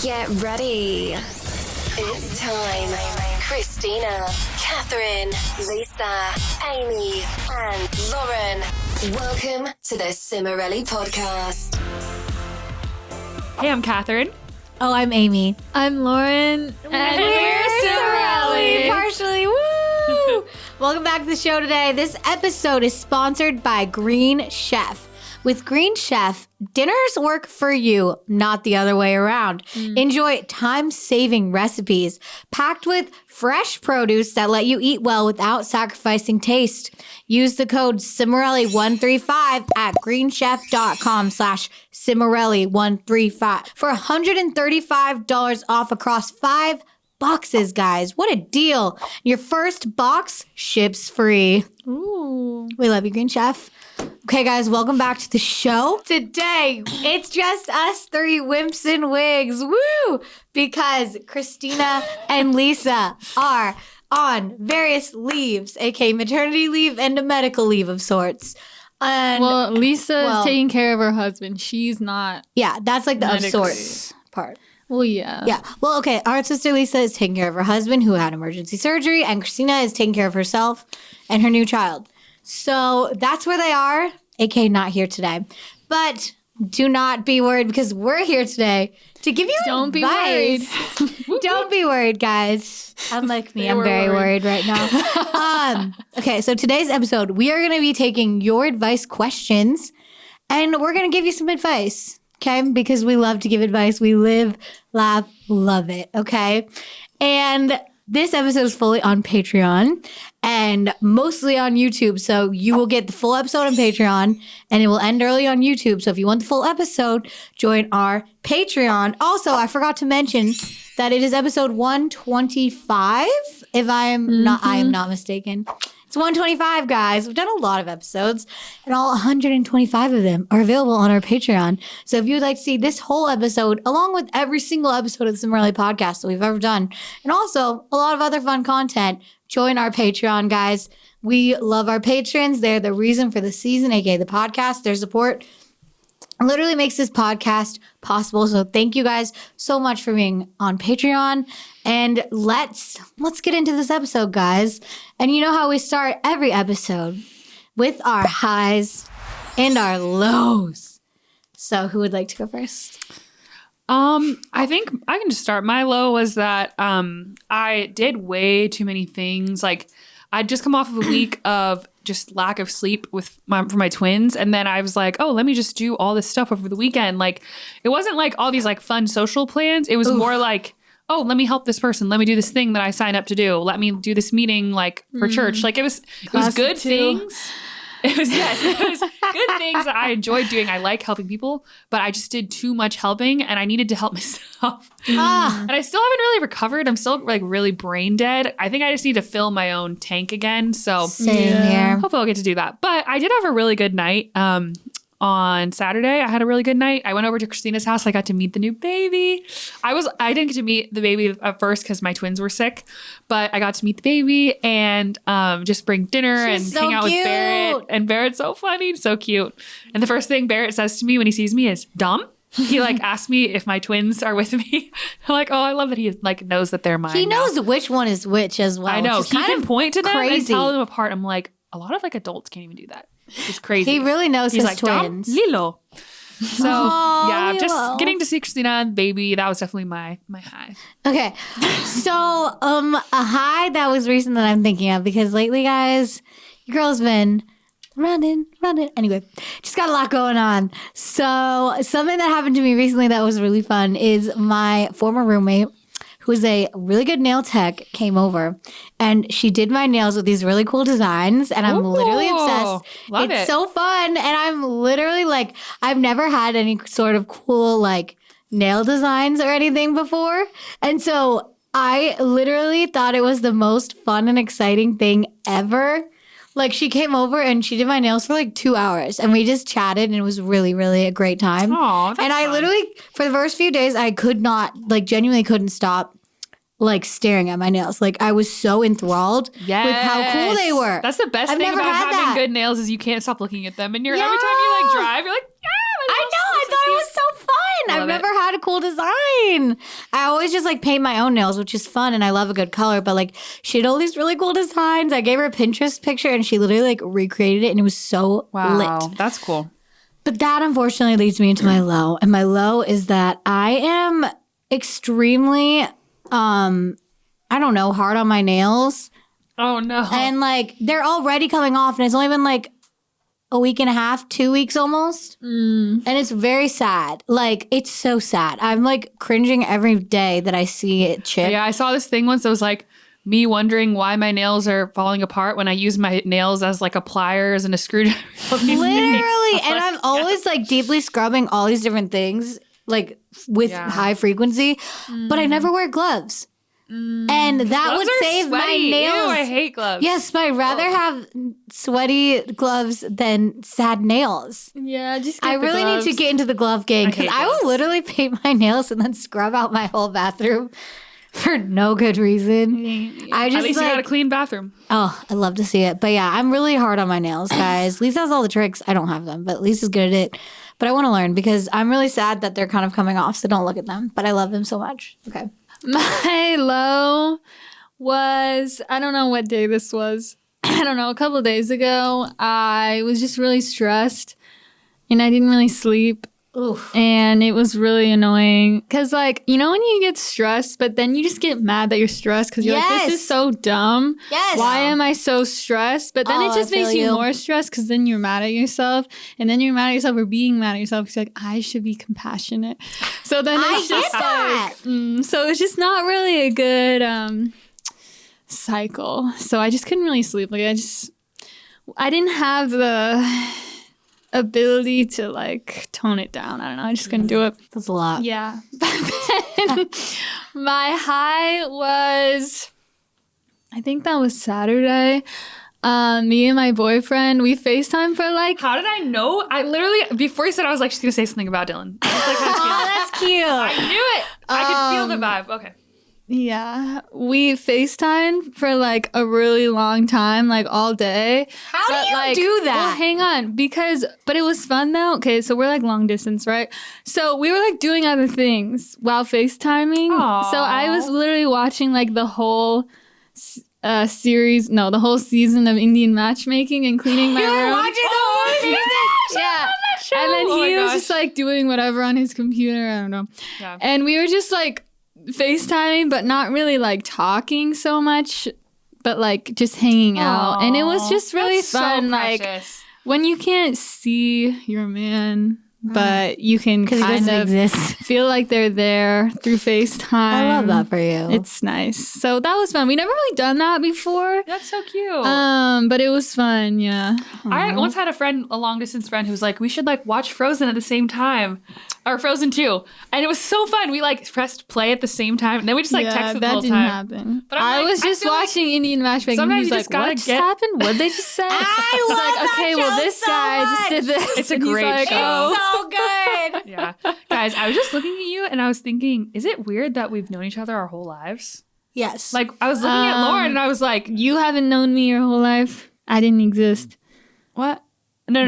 Get ready. It's time. Christina, Catherine, Lisa, Amy, and Lauren. Welcome to the Cimorelli podcast. Hey, I'm Catherine. Oh, I'm Amy. I'm Lauren. And we're Cimorelli. Partially. Woo! Welcome back to the show today. This episode is sponsored by Green Chef. With Green Chef, dinners work for you, not the other way around. Enjoy time-saving recipes packed with fresh produce that let you eat well without sacrificing taste. Use the code Cimorelli135 at greenchef.com/Cimorelli135 for $135 off across 5 boxes, guys. What a deal. Your first box ships free. Ooh. We love you, Green Chef. Okay, guys, welcome back to the show. Today, it's just us 3 wimps in wigs. Woo! Because Christina and Lisa are on various leaves, aka maternity leave and a medical leave of sorts. And Well, Lisa is taking care of her husband. She's not. yeah, that's like the of medically. sorts part. Well, yeah. Yeah. Well, okay. Our sister Lisa is taking care of her husband who had emergency surgery, and Christina is taking care of herself and her new child. So that's where they are, aka not here today. But do not be worried because we're here today to give you Don't be advice. worried. Don't be worried, guys. Unlike me, They I'm were very worried. worried right now. Okay, so today's episode, we are going to be taking your advice questions, and we're going to give you some advice, okay? Because we love to give advice. We live, laugh, love it, okay? And this episode is fully on Patreon and mostly on YouTube. So you will get the full episode on Patreon and it will end early on YouTube. So if you want the full episode, join our Patreon. Also, I forgot to mention that it is episode 125, if I am not mistaken. It's 125, guys. We've done a lot of episodes, and all 125 of them are available on our Patreon. So if you would like to see this whole episode, along with every single episode of the Cimorelli podcast that we've ever done, and also a lot of other fun content, join our Patreon, guys. We love our patrons. They're the reason for the season, aka the podcast. Their support literally makes this podcast possible. So thank you guys so much for being on Patreon. And let's get into this episode, guys. And you know how we start every episode with our highs and our lows. So who would like to go first? I think I can just start. My low was that I did way too many things. Like, I'd just come off of a week of just lack of sleep for my twins. And then I was like, oh, let me just do all this stuff over the weekend. Like, it wasn't like all these like fun social plans. It was more like, oh, let me help this person. Let me do this thing that I signed up to do. Let me do this meeting like for church. Like it was good things. It was good things that I enjoyed doing. I like helping people, but I just did too much helping and I needed to help myself. And I still haven't really recovered. I'm still like really brain dead. I think I just need to fill my own tank again. So Same here. hopefully I'll get to do that. But I did have a really good night. On Saturday, I had a really good night. I went over to Christina's house. I got to meet the new baby. I didn't get to meet the baby at first because my twins were sick, but I got to meet the baby and just bring dinner and so hang out cute. with Barrett. And Barrett's so funny, so cute. And the first thing Barrett says to me when he sees me is, "Dumb." He like asked me if my twins are with me. I'm like, oh, I love that he like knows that they're mine. He now. knows which one is which as well. I know. Which is He kind can of point to them and crazy. tell them apart. I'm like, a lot of like adults can't even do that. It's crazy. He really knows He's his like, twins. "Dom, Lilo." So yeah, Lilo. just getting to see Christina and baby, that was definitely my high. Okay. So, a high that was recent that I'm thinking of because lately, guys, your girl's been running. Anyway, just got a lot going on. So, something that happened to me recently that was really fun is my former roommate, who's a really good nail tech, came over and she did my nails with these really cool designs and I'm literally obsessed. Love It's it. so fun and I'm literally like, I've never had any sort of cool like nail designs or anything before. And so I literally thought it was the most fun and exciting thing ever. Like she came over and she did my nails for like 2 hours and we just chatted and it was really, really a great time. Aw, that's and I fun. literally, for the first few days, I could not, like genuinely couldn't stop like staring at my nails. Like I was so enthralled with how cool they were. That's the best I've thing never about had having that. good nails is you can't stop looking at them. And every Yeah. time you like drive, you're like, yeah, my I nails know. are I so thought it cute. was so fun. I've never had a cool design. I always just like paint my own nails, which is fun, and I love a good color. But like, she had all these really cool designs. I gave her a Pinterest picture, and she literally like recreated it, and it was so lit. That's cool. But that unfortunately leads me into my low, and my low is that I am extremely, I don't know, hard on my nails. Oh no. And like they're already coming off, and it's only been like a week and a half, 2 weeks almost. And it's very sad. Like, it's so sad. I'm like cringing every day that I see it chip. Yeah, I saw this thing once that was like me wondering why my nails are falling apart when I use my nails as like a pliers and a screwdriver. Literally. And I'm always like deeply scrubbing all these different things, like with high frequency, but I never wear gloves. And that Gloves would are save my sweaty. nails. Ew, I hate gloves. Yes, but I'd rather have sweaty gloves than sad nails. Yeah, just I really need to get into the glove game because I will literally paint my nails and then scrub out my whole bathroom for no good reason. I just At least you got a clean bathroom. Oh, I love to see it. But yeah, I'm really hard on my nails, guys. Lisa has all the tricks. I don't have them, but Lisa's good at it. But I want to learn because I'm really sad that they're kind of coming off, so don't look at them. But I love them so much. Okay. My low was, I don't know what day this was. I don't know, a couple of days ago. I was just really stressed and I didn't really sleep. Oof. And it was really annoying because, like, you know when you get stressed, but then you just get mad that you're stressed because you're like, this is so dumb. Yes. Why am I so stressed? But then it just makes you more stressed because then you're mad at yourself. And then you're mad at yourself for being mad at yourself because you're like, I should be compassionate. So then it's just like, so it's just not really a good cycle. So I just couldn't really sleep. Like, I didn't have the ability to like tone it down. I don't know. I just couldn't do it. That's a lot. Yeah. My high was, I think that was Saturday. Me and my boyfriend, we FaceTime for like. How did I know? I literally, before you said, I was like, she's going to say something about Dylan. I was like, Oh, that's cute. I knew it. I could feel the vibe. Okay. Yeah, we FaceTimed for like a really long time, like all day. How do you do that? Well, hang on, but it was fun though. Okay, so we're like long distance, right? So we were like doing other things while FaceTiming. Aww. So I was literally watching like the whole the whole season of Indian matchmaking and cleaning my room. Watching the whole season? Yeah. And then Oh he my was gosh. just like doing whatever on his computer. I don't know. Yeah. And we were just like FaceTiming, but not really like talking so much, but like just hanging out. And it was just really That's so fun. Like precious. when you can't see your man, but you can Because he kind doesn't of exist. feel like they're there through FaceTime. I love that for you. It's nice. So that was fun. We never really done that before. That's so cute. But it was fun, yeah. I once had a long distance friend who was like, we should like watch Frozen at the same time. Or Frozen 2. And it was so fun. We like pressed play at the same time. And then we just like texted the whole didn't time. happen. But I'm I like, was I just feel like watching Indian matchmaking. sometimes He's you like, just gotta what just get- happened? What'd they just say? I It's love like, that okay, well, show this so guy just much. did this. It's a And he's great like, show. So good. Yeah. Guys, I was just looking at you and I was thinking, is it weird that we've known each other our whole lives? Yes. Like, I was looking at Lauren and I was like, You haven't known me your whole life. I didn't exist. what? No.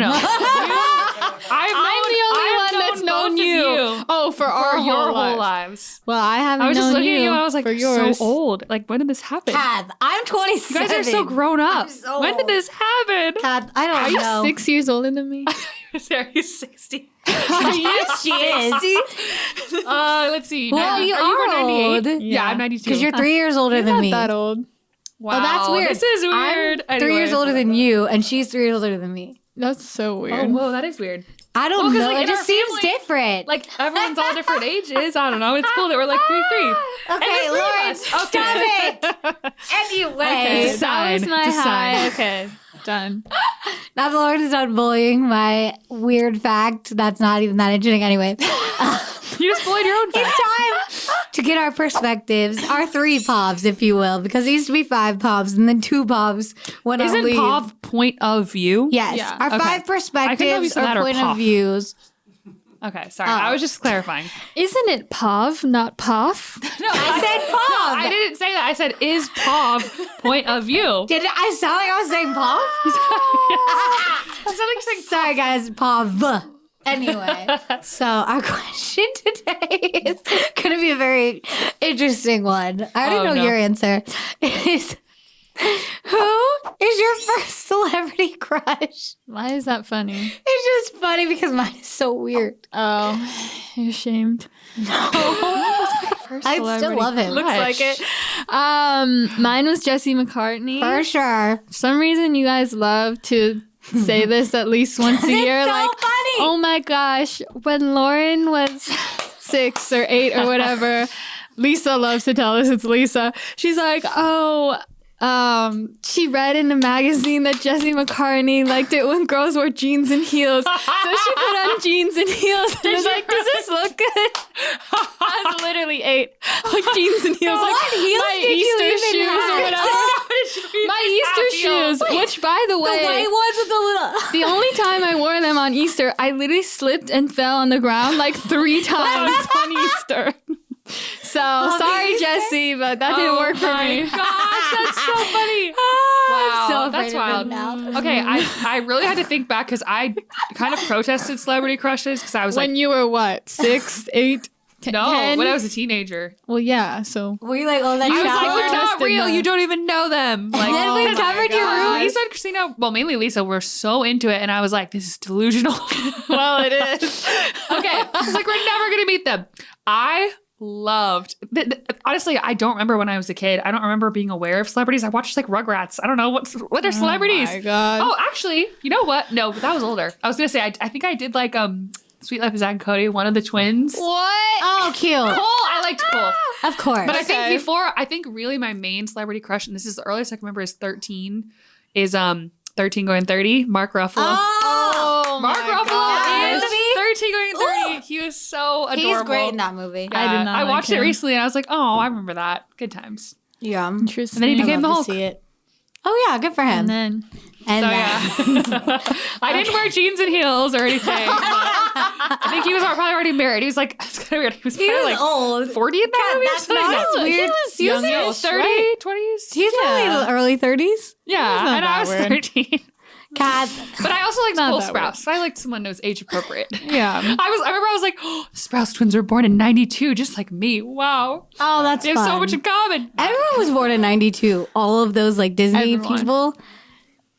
I'm the only one that's known you. Oh, for our your whole whole lives. lives. Well, I haven't I was known just looking you at you and I was like, for you're yours. so old. Like, when did this happen? Kath, I'm 27. You guys are so grown up. I'm so When did old. this happen? Kath, I don't Are you know. 6 years older than me? Are you 60? Yes, she is. Let's see. Well, 90 you are you are born 98? old. Yeah, I'm 92. Because you're 3 years older than Not me. that old. Wow, Oh, that's weird. This is weird. I'm 3 years older than you, and she's 3 years older than me. That's so Oh, weird. whoa, that is weird. I don't Well, 'cause, know. like, It in just our seems family- different. Like, everyone's all different ages. I don't know. It's cool that we're like 3-3. Okay, Lauren, stop it. Anyway. Okay. So that was Decide. my Decide. high. Okay, done. Now that Lauren is done bullying my weird fact. That's not even that interesting anyway. You just bullied your own fact. It's time to get our perspectives, our 3 povs, if you will, because it used to be 5 povs and then 2 povs when I Isn't leave. POV point of view? Yes, Yeah. our Okay. 5 I couldn't know if you perspectives said that or or point POV. of views. Okay, sorry. I was just clarifying. Isn't it POV, not POF? No, I said pov. I didn't say that. I said, is POV point of view? Did I sound like I was saying pov? I sounded like you're saying Sorry, guys, pov. Anyway, so our question today is going to be a very interesting one. I already know your answer. It is, who is your first celebrity crush? Why is that funny? It's just funny because mine is so weird. Oh, you're ashamed. No. I still love him. Looks like it. Mine was Jesse McCartney. For sure. For some reason, you guys love to say this at least once a year. It's so like, funny. oh my gosh, when Lauren was 6 or 8 or whatever, Lisa loves to tell us it's Lisa. She's like, she read in the magazine that Jesse McCartney liked it when girls wore jeans and heels. So she put on jeans and heels and was like, does this look good? I was literally 8. Like jeans and heels. Like What heels my did you Easter even shoes have? or whatever. My Easter shoes, which by the way, The white ones with the little... the only time I wore them on Easter, I literally slipped and fell on the ground like 3 times on Easter. So sorry, Jesse, but that didn't work for me. Gosh, that's so funny. Wow, so that's afraid of wild. him now. Okay, I really had to think back because I kind of protested celebrity crushes because I was When you were what, 6, 8, 10? no, when I was a teenager. Well, yeah. So Were you like, oh, that I was shower? like, they're not protested real. them. You don't even know them. Like, And then we oh my covered your gosh. room. Lisa and Christina, well, mainly Lisa, were so into it, and I was like, this is delusional. well, it is. Okay, I was like, we're never gonna meet them. I loved. Honestly, I don't remember when I was a kid. I don't remember being aware of celebrities. I watched like Rugrats. I don't know what are celebrities. Oh my god. Oh, actually, you know what? No, that was older. I was gonna say I think I did like Sweet Life of Zack and Cody, one of the twins. What? Oh, cute. Cole, I liked Cole. Of course. But I think Okay. I think really my main celebrity crush, and this is the earliest I can remember, is 13. Is 13 going 30. Mark Ruffalo. Oh, Mark my Ruffalo gosh. is 13 going 30. He was so adorable. he's great in that movie. Yeah, I did not I like watched it him. recently and I was like, oh, I remember that. Good times. Yeah. Interesting. And then he became the I'd love Hulk. to see it. Oh, yeah. Good for him. And then And So then- yeah, I didn't wear jeans and heels or anything. But I think he was probably already married. He was like, it's kind of weird. He was He probably was like old. 40 in that God, movie. or that's something. not No, as weird. He was Youngish, youngish, 30, right? 20s. He's probably early 30s. Yeah, not and I that was weird. 13. Cat. But I also liked Not Cole that Sprouse. I liked someone who's age appropriate. yeah. I remember I was like, oh, Sprouse twins were born in 92, just like me. Wow. Oh, that's They have fun. so much in common. Everyone was born in 92. All of those like Disney Everyone. people.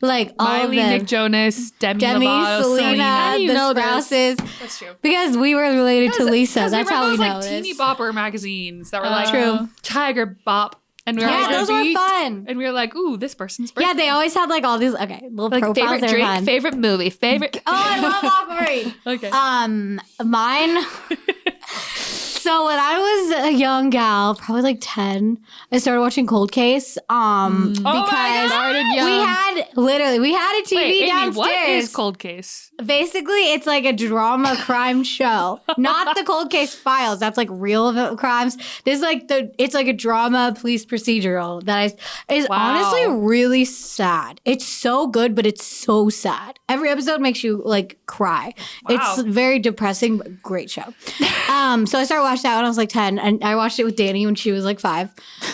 Like all Miley, of them. Nick Jonas, Demi Demi, Lovato, Selena, How do you the know this? Sprouses. That's true. Because we were related to Lisa. Because That's we read how we those, know like teeny this. bopper magazines that were like True. Tiger Bop. And we were Yeah, like, those were beat. fun. And we were like, ooh, this person's birthday. Yeah, they always had like all these little like profiles. favorite They were drink, fun. favorite movie, favorite. Oh, I love Aquamarine. Okay. Mine. So when I was a young gal, probably like 10, I started watching Cold Case. Because God. Started young. we had a TV Wait, Amy, downstairs. what is Cold Case? Basically, it's like a drama crime show, not the Cold Case Files. That's like real crimes. This is like it's like a drama police procedural that is Wow. honestly really sad. It's so good, but it's so sad. Every episode makes you like cry. Wow. It's very depressing, but great show. So I started watching that when I was like 10, and I watched it with Danny when she was like 5.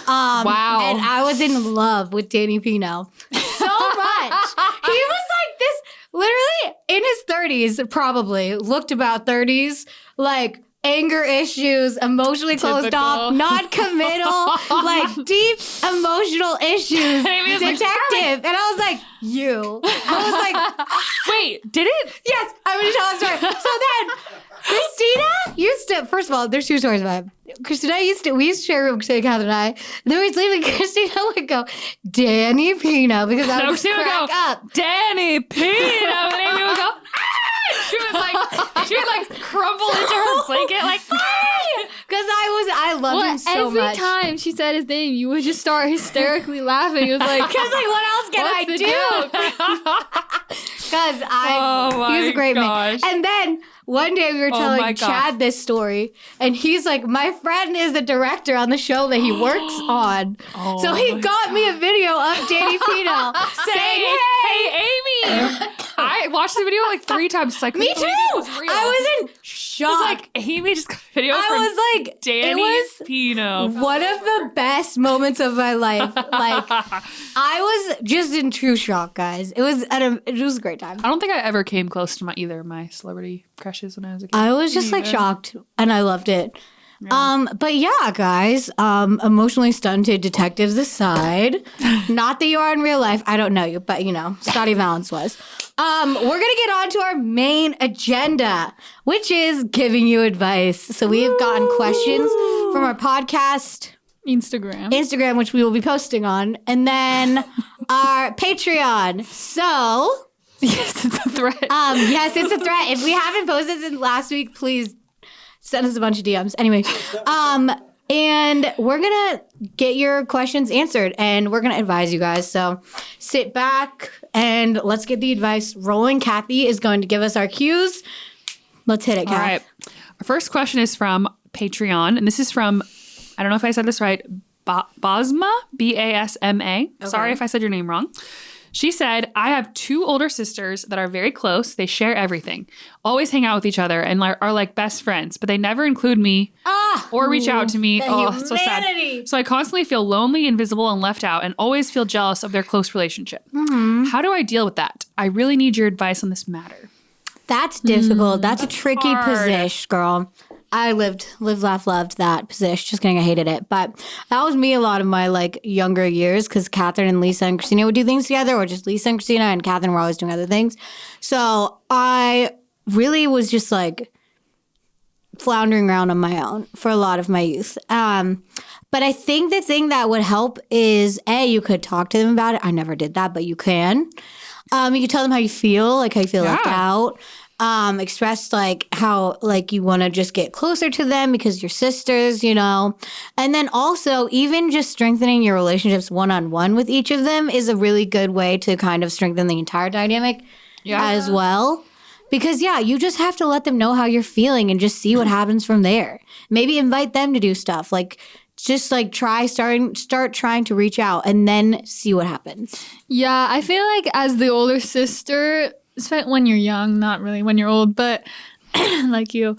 Wow. And I was in love with Danny Pino so much. He was like this, literally in his 30s, probably looked about 30s, like anger issues, emotionally closed Typical. off, not committal, like deep emotional issues, Amy was like, detective. And I was like, you. I was like, Wait, did it? yes, I'm going to tell a story. So then Christina used to, first of all, there's 2 stories about him. Christina we used to share a room, Christina, Catherine, and I. And then we'd leave, and Christina would go, Danny Pino, because I would just Christina would crack go, up. Danny Pino. And Amy would go, ah! She would like crumble into her blanket like, Because I loved him so every much. time she said his name, you would just start hysterically laughing. It was like, Because like, what else can What's the I do? Because Oh he was a great gosh. man. And then one day we were my telling gosh. Chad this story, and he's like, my friend is the director on the show that he works on. So he got me a video of Danny Pino saying, hey, Amy. I watched the video like 3 times. It's like, Me too. It was real. I was in It shock. was like Amy just got a video from I was like, Danny it was Pino. one of the best moments of my life. Like, I was just in true shock, guys. It was a great time. I don't think I ever came close to either of my celebrity crushes when I was a kid. I was just like shocked, and I loved it. Yeah. But yeah, guys, emotionally stunted detectives aside, not that you are in real life. I don't know you, but you know, Scotty Valance was. We're going to get on to our main agenda, which is giving you advice. So we have gotten questions from our podcast Instagram, which we will be posting on, and then our Patreon. So yes, it's a threat. Yes, it's a threat. If we haven't posted since last week, please send us a bunch of DMs. Anyway, and we're going to get your questions answered, and we're going to advise you guys. So sit back and let's get the advice rolling. Kathy is going to give us our cues. Let's hit it, Kath. All right. Our first question is from Patreon, and this is from, I don't know if I said this right, Basma, Basma. Okay. Sorry if I said your name wrong. She said, I have 2 older sisters that are very close. They share everything, always hang out with each other, and are like best friends, but they never include me or reach out to me. Oh, so sad. So I constantly feel lonely, invisible, and left out, and always feel jealous of their close relationship. Mm-hmm. How do I deal with that? I really need your advice on this matter. That's difficult. That's a tricky position, girl. I lived, laugh, loved that position. Just kidding, I hated it. But that was me a lot of my like younger years because Catherine and Lisa and Christina would do things together, or just Lisa and Christina and Catherine were always doing other things. So I really was just like floundering around on my own for a lot of my youth. But I think the thing that would help is, you could talk to them about it. I never did that, but you can. You can tell them how you feel, like how you feel left out. Express like how like you want to just get closer to them because you're sisters, you know. And then also even just strengthening your relationships one-on-one with each of them is a really good way to kind of strengthen the entire dynamic as well. Because you just have to let them know how you're feeling and just see what happens from there. Maybe invite them to do stuff like just like start trying to reach out and then see what happens. Yeah, I feel like as the older sister, when you're young, not really when you're old, but like you.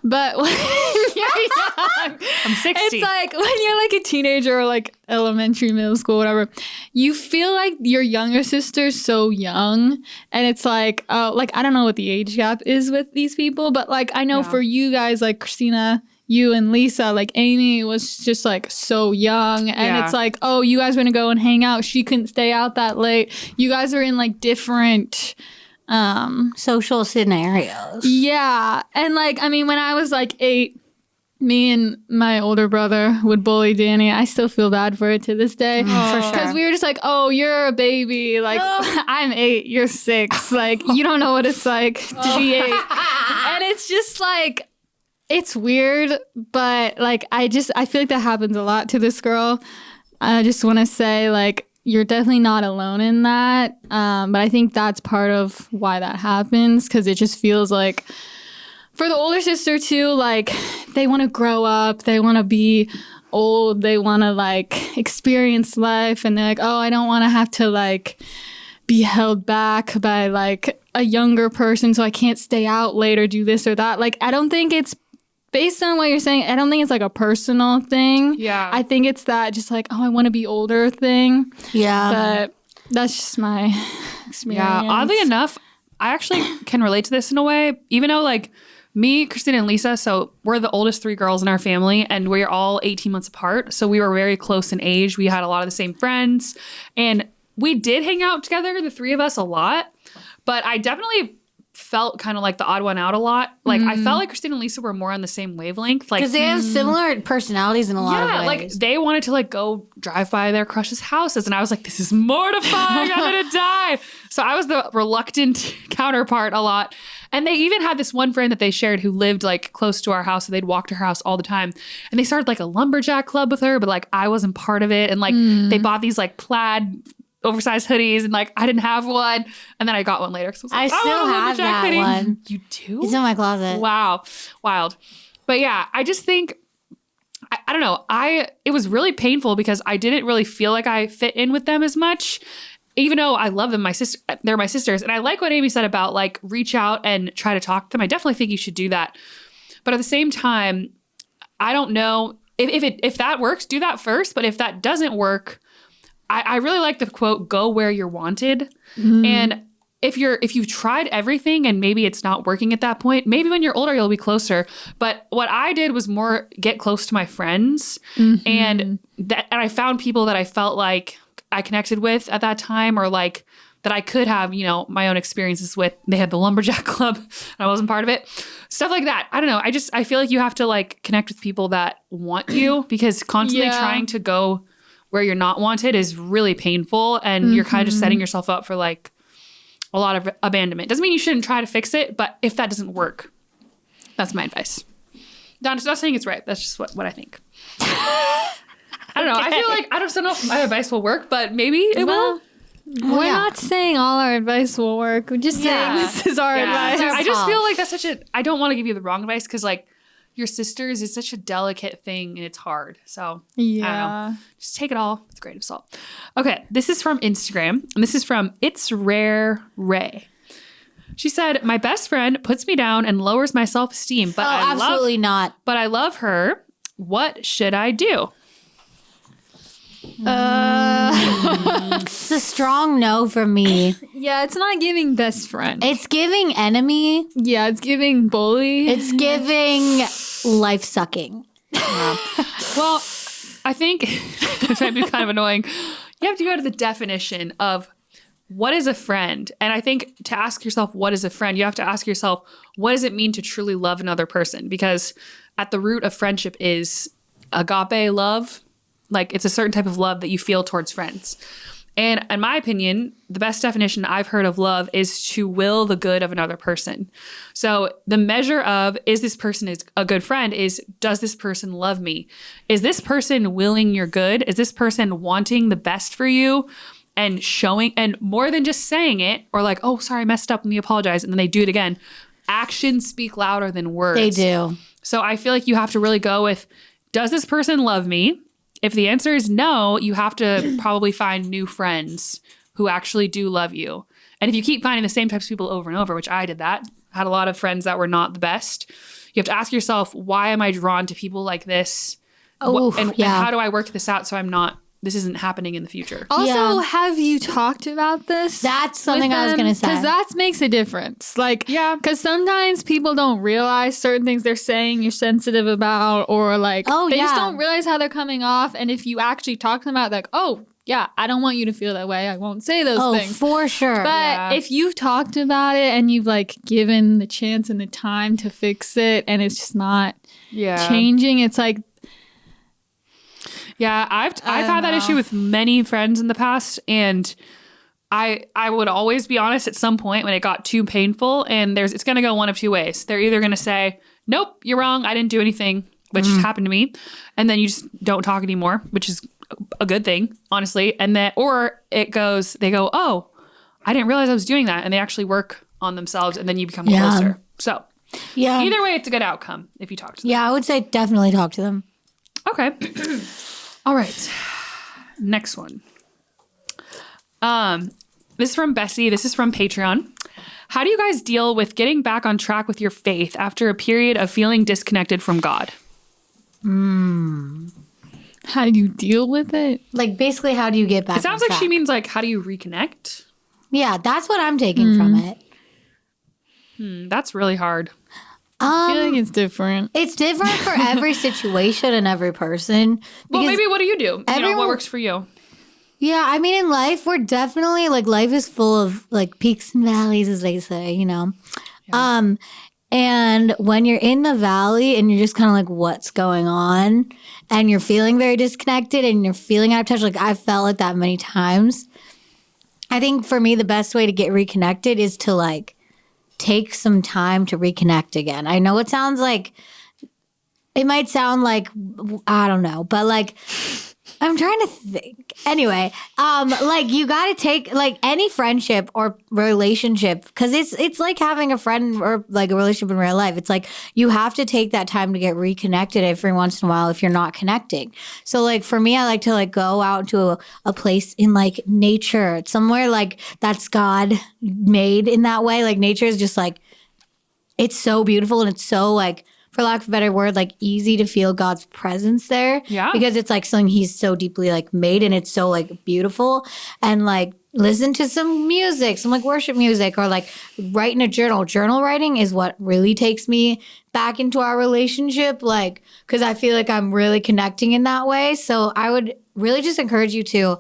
But when you're young, I'm 60. It's like when you're like a teenager or like elementary, middle school, whatever, you feel like your younger sister's so young. And it's like, I don't know what the age gap is with these people, but like I know for you guys, like Christina, you and Lisa, like Amy was just like so young, and it's like, oh, you guys were gonna go and hang out. She couldn't stay out that late. You guys are in like different social scenarios. Yeah. And like, I mean, when I was like 8, me and my older brother would bully Danny. I still feel bad for it to this day. For sure. Because we were just like, oh, you're a baby. Like, I'm 8, you're 6. Like, you don't know what it's like to be 8. And it's just like, it's weird, but like, I feel like that happens a lot to this girl. I just want to say, like, you're definitely not alone in that. But I think that's part of why that happens, because it just feels like for the older sister too, like they want to grow up, they want to be old, they want to like experience life, and they're like, oh, I don't want to have to like be held back by like a younger person, so I can't stay out late or do this or that. Like, I don't think it's based on what you're saying, I don't think it's like a personal thing. Yeah. I think it's that just like, oh, I want to be older thing. Yeah. But that's just my experience. Yeah. Oddly enough, I actually can relate to this in a way, even though like me, Christina, and Lisa, so we're the oldest 3 girls in our family, and we're all 18 months apart. So we were very close in age. We had a lot of the same friends, and we did hang out together, the 3 of us, a lot. But I definitely felt kind of like the odd one out a lot. Like I felt like Christina and Lisa were more on the same wavelength. Like, because they have similar personalities in a lot of ways. Like they wanted to like go drive by their crush's houses, and I was like, this is mortifying. I'm gonna die. So I was the reluctant counterpart a lot. And they even had this one friend that they shared who lived like close to our house, so they'd walk to her house all the time. And they started like a lumberjack club with her, but like I wasn't part of it. And like they bought these like plaid oversized hoodies, and like I didn't have one, and then I got one later. I still have that one. You do? It's in my closet. Wow, wild. But yeah, I just think I don't know. It was really painful because I didn't really feel like I fit in with them as much. even though I love them, they're my sisters. And I like what Amy said about like reach out and try to talk to them. I definitely think you should do that. But at the same time, I don't know if that works, do that first. But if that doesn't work, I really like the quote, go where you're wanted. And if you've tried everything and maybe it's not working at that point, maybe when you're older, you'll be closer. But what I did was more get close to my friends and I found people that I felt like I connected with at that time, or like that I could have, my own experiences with. They had the lumberjack club and I wasn't part of it. Stuff like that. I don't know. I feel like you have to like connect with people that want you, because constantly trying to go where you're not wanted is really painful. And you're kind of just setting yourself up for like a lot of abandonment. Doesn't mean you shouldn't try to fix it, but if that doesn't work, that's my advice. Not saying it's right. That's just what I think. I don't know. I feel like I don't know if my advice will work, but maybe it will. We're not saying all our advice will work. We're just saying this is our advice. I just feel like that's I don't want to give you the wrong advice, because like your sisters is such a delicate thing and it's hard. So I don't know. Just take it all with a grain of salt. Okay. This is from Instagram, and this is from It's Rare Ray. She said, my best friend puts me down and lowers my self-esteem, but absolutely not. But I love her. What should I do? It's a strong no for me. Yeah, it's not giving best friend. It's giving enemy. Yeah, it's giving bully. It's giving life sucking. Well, I think it might be kind of annoying. You have to go to the definition of what is a friend. And I think to ask yourself, what is a friend? You have to ask yourself, what does it mean to truly love another person? Because at the root of friendship is agape love. Like, it's a certain type of love that you feel towards friends. And in my opinion, the best definition I've heard of love is to will the good of another person. So the measure of, is this person is a good friend, is, does this person love me? Is this person willing your good? Is this person wanting the best for you and showing, and more than just saying it, or like, oh, sorry, I messed up, let me apologize, and then they do it again. Actions speak louder than words. They do. So I feel like you have to really go with, does this person love me? If the answer is no, you have to probably find new friends who actually do love you. And if you keep finding the same types of people over and over, which I did that, had a lot of friends that were not the best, you have to ask yourself, why am I drawn to people like this? And how do I work this out so this isn't happening in the future? Also, have you talked about this? That's something I was going to say. Because that makes a difference. Like, because sometimes people don't realize certain things they're saying you're sensitive about, or like, they just don't realize how they're coming off. And if you actually talk to them about, like, oh, yeah, I don't want you to feel that way, I won't say those things. Oh, for sure. But if you've talked about it and you've like given the chance and the time to fix it, and it's just not changing, it's like, yeah, I've had that issue with many friends in the past, and I would always be honest at some point when it got too painful, and it's going to go one of two ways. They're either going to say, nope, you're wrong, I didn't do anything, which happened to me, and then you just don't talk anymore, which is a good thing, honestly. And then, or they go, oh, I didn't realize I was doing that, and they actually work on themselves, and then you become closer. So either way, it's a good outcome if you talk to them. Yeah, I would say definitely talk to them. Okay. All right. Next one. This is from Bessie. This is from Patreon. How do you guys deal with getting back on track with your faith after a period of feeling disconnected from God? How do you deal with it? Like, basically, how do you get back on track? It sounds like she means, like, how do you reconnect? Yeah, that's what I'm taking from it. That's really hard. I feel like it's different. It's different for every situation and every person. Well, maybe what do you do? What works for you? Yeah, I mean, in life, we're definitely, like, life is full of, like, peaks and valleys, as they say, Yeah. And when you're in the valley and you're just kind of like, what's going on? And you're feeling very disconnected and you're feeling out of touch. Like, I've felt like that many times. I think for me, the best way to get reconnected is to, like, take some time to reconnect again. I know it might sound like, I don't know, but like I'm trying to think. Anyway, like you got to take like any friendship or relationship because it's like having a friend or like a relationship in real life. It's like you have to take that time to get reconnected every once in a while if you're not connecting. So like for me, I like to like go out to a place in like nature, somewhere like that's God made in that way. Like nature is just like, it's so beautiful and it's so like, for lack of a better word, like easy to feel God's presence there. Yeah. Because it's like something he's so deeply like made and it's so like beautiful. And like listen to some music, some like worship music or like write in a journal. Journal writing is what really takes me back into our relationship. Like, because I feel like I'm really connecting in that way. So I would really just encourage you to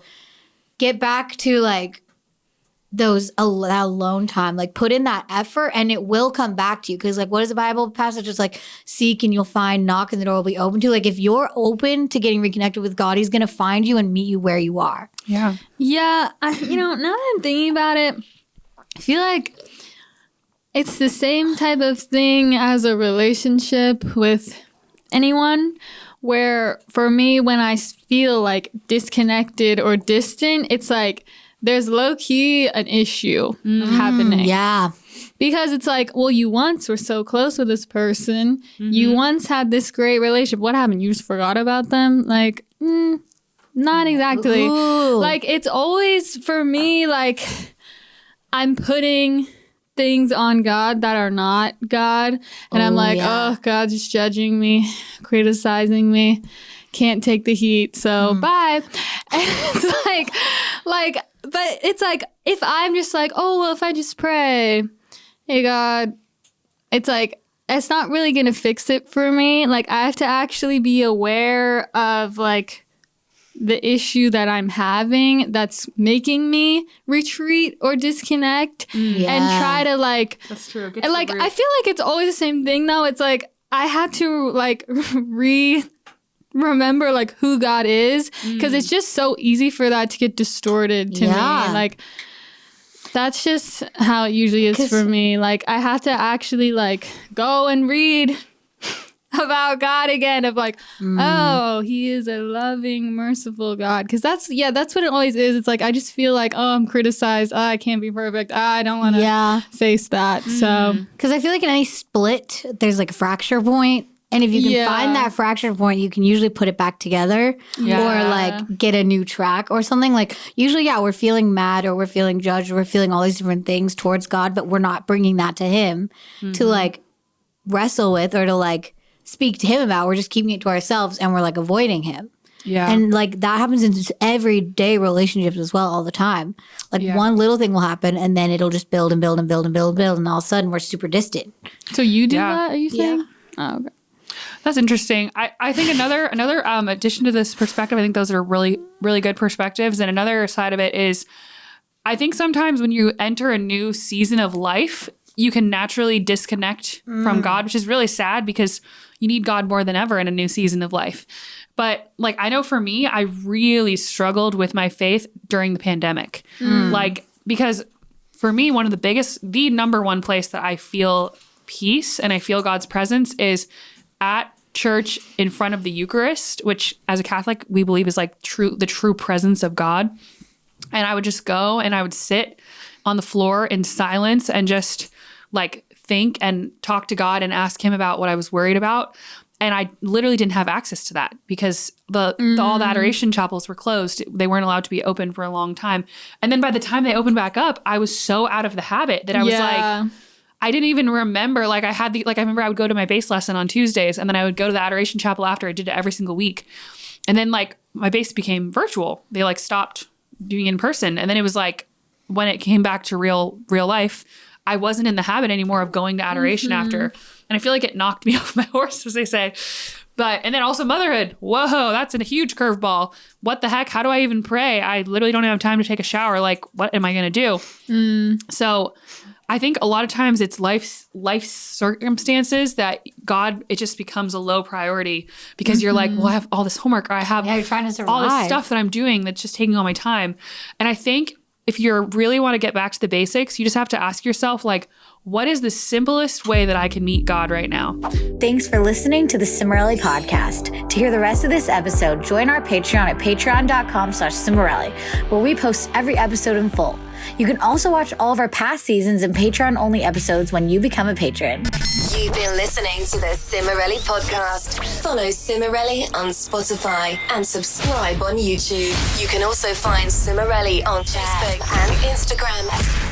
get back to like that alone time, like put in that effort and it will come back to you. Because like what is the Bible passage? It's like seek and you'll find, knock and the door will be open to. Like if you're open to getting reconnected with God, he's going to find you and meet you where you are. Yeah. Yeah. Now that I'm thinking about it, I feel like it's the same type of thing as a relationship with anyone. Where for me, when I feel like disconnected or distant, it's like there's low-key an issue happening. Yeah. Because it's like, well, you once were so close with this person. You once had this great relationship. What happened? You just forgot about them? Like, not exactly. Ooh. Like, it's always, for me, like, I'm putting things on God that are not God. And I'm like, oh, God's just judging me, criticizing me. Can't take the heat, so bye. And it's like, but it's like, if I'm just like, oh, well, if I just pray, hey, God, it's like, it's not really going to fix it for me. Like, I have to actually be aware of, like, the issue that I'm having that's making me retreat or disconnect and try to, like, That's true. And, like, I feel like it's always the same thing, though. It's like, I have to, like, remember like who God is because it's just so easy for that to get distorted to me. Like that's just how it usually is for me. Like I have to actually like go and read about God again of like, oh, he is a loving, merciful God. Because that's what it always is. It's like I just feel like, oh, I'm criticized. Oh, I can't be perfect. I don't want to face that. So because I feel like in any split, there's like a fracture point. And if you can find that fracture point, you can usually put it back together or like get a new track or something. Like usually, we're feeling mad or we're feeling judged or we're feeling all these different things towards God, but we're not bringing that to him to like wrestle with or to like speak to him about. We're just keeping it to ourselves and we're like avoiding him. Yeah. And like that happens in everyday relationships as well all the time. Like one little thing will happen and then it'll just build and build and build and build and build. And all of a sudden we're super distant. So you do that, are you saying? Oh, okay. That's interesting. I think another addition to this perspective, I think those are really, really good perspectives. And another side of it is, I think sometimes when you enter a new season of life, you can naturally disconnect from God, which is really sad because you need God more than ever in a new season of life. But like, I know for me, I really struggled with my faith during the pandemic. Like, because for me, the number one place that I feel peace and I feel God's presence is at church in front of the Eucharist, which as a Catholic, we believe is like the true presence of God. And I would just go and I would sit on the floor in silence and just like think and talk to God and ask him about what I was worried about. And I literally didn't have access to that because all the adoration chapels were closed. They weren't allowed to be open for a long time. And then by the time they opened back up, I was so out of the habit that I was like, I didn't even remember, like I remember I would go to my bass lesson on Tuesdays and then I would go to the adoration chapel after. I did it every single week. And then like my bass became virtual. They like stopped doing in person. And then it was like, when it came back to real life, I wasn't in the habit anymore of going to adoration after. And I feel like it knocked me off my horse, as they say. And then also motherhood. Whoa, that's a huge curveball. What the heck? How do I even pray? I literally don't have time to take a shower. Like, what am I going to do? So I think a lot of times it's life circumstances that God, it just becomes a low priority because you're like, well, I have all this homework or I have you're trying to survive. all this stuff that I'm doing that's just taking all my time. And I think if you really want to get back to the basics, you just have to ask yourself, like, what is the simplest way that I can meet God right now? Thanks for listening to the Cimorelli podcast. To hear the rest of this episode, join our Patreon at patreon.com/Cimorelli, where we post every episode in full. You can also watch all of our past seasons and Patreon-only episodes when you become a patron. You've been listening to the Cimorelli podcast. Follow Cimorelli on Spotify and subscribe on YouTube. You can also find Cimorelli on Facebook and Instagram.